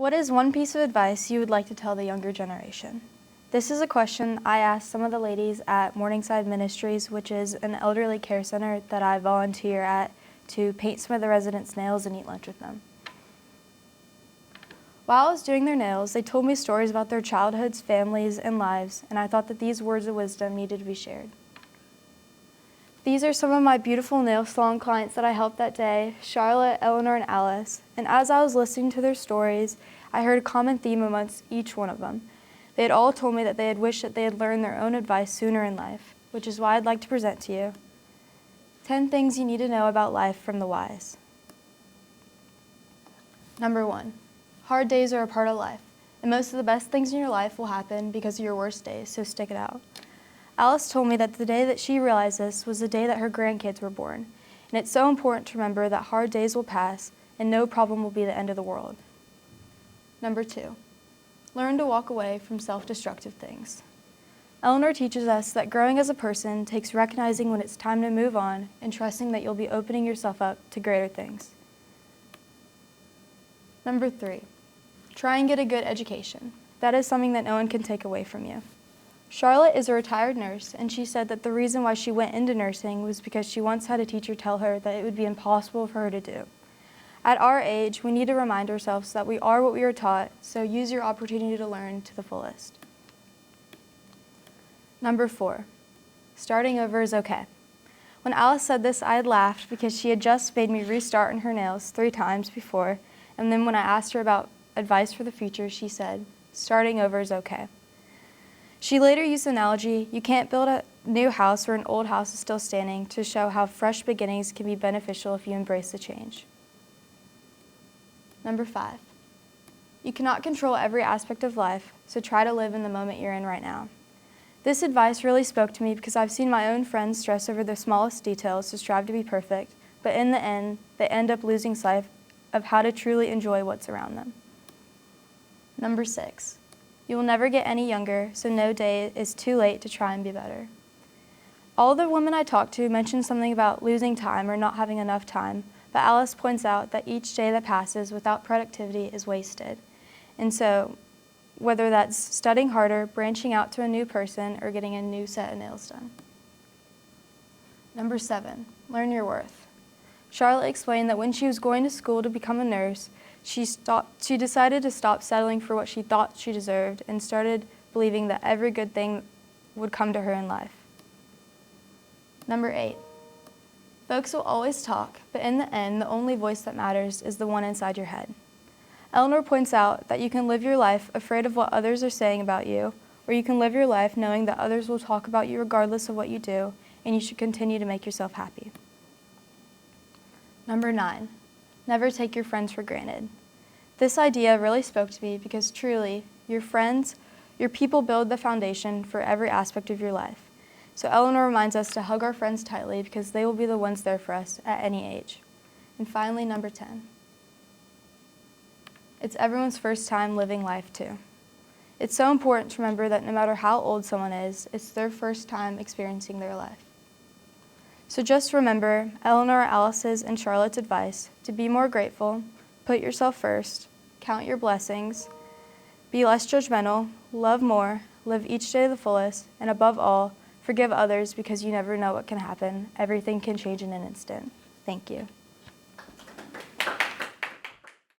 What is one piece of advice you would like to tell the younger generation? This is a question I asked some of the ladies at Morningside Ministries, which is an elderly care center that I volunteer at to paint some of the residents' nails and eat lunch with them. While I was doing their nails, they told me stories about their childhoods, families, and lives, and I thought that these words of wisdom needed to be shared. These are some of my beautiful nail salon clients that I helped that day, Charlotte, Eleanor, and Alice, and as I was listening to their stories, I heard a common theme amongst each one of them. They had all told me that they had wished that they had learned their own advice sooner in life, which is why I'd like to present to you 10 things you need to know about life from the wise. Number 1, hard days are a part of life, and most of the best things in your life will happen because of your worst days, so stick it out. Alice told me that the day that she realized this was the day that her grandkids were born, and it's so important to remember that hard days will pass and no problem will be the end of the world. Number 2, learn to walk away from self-destructive things. Eleanor teaches us that growing as a person takes recognizing when it's time to move on and trusting that you'll be opening yourself up to greater things. Number 3, try and get a good education. That is something that no one can take away from you. Charlotte is a retired nurse, and she said that the reason why she went into nursing was because she once had a teacher tell her that it would be impossible for her to do. At our age, we need to remind ourselves that we are what we are taught, so use your opportunity to learn to the fullest. Number 4, starting over is okay. When Alice said this, I had laughed because she had just made me restart her nails 3 times before, and then when I asked her about advice for the future, she said, starting over is okay. She later used the analogy, you can't build a new house where an old house is still standing, to show how fresh beginnings can be beneficial if you embrace the change. Number 5, you cannot control every aspect of life, so try to live in the moment you're in right now. This advice really spoke to me because I've seen my own friends stress over the smallest details to strive to be perfect, but in the end, they end up losing sight of how to truly enjoy what's around them. Number 6, you will never get any younger, so no day is too late to try and be better. All the women I talked to mentioned something about losing time or not having enough time, but Alice points out that each day that passes without productivity is wasted. And so, whether that's studying harder, branching out to a new person, or getting a new set of nails done. Number 7, learn your worth. Charlotte explained that when she was going to school to become a nurse, she decided to stop settling for what she thought she deserved and started believing that every good thing would come to her in life. Number 8, folks will always talk, but in the end, the only voice that matters is the one inside your head. Eleanor points out that you can live your life afraid of what others are saying about you, or you can live your life knowing that others will talk about you regardless of what you do, and you should continue to make yourself happy. Number 9, never take your friends for granted. This idea really spoke to me because truly, your friends, your people build the foundation for every aspect of your life. So Eleanor reminds us to hug our friends tightly because they will be the ones there for us at any age. And finally, number 10, it's everyone's first time living life too. It's so important to remember that no matter how old someone is, it's their first time experiencing their life. So just remember Eleanor, Alice's, and Charlotte's advice to be more grateful, put yourself first, count your blessings, be less judgmental, love more, live each day to the fullest, and above all, forgive others because you never know what can happen. Everything can change in an instant. Thank you.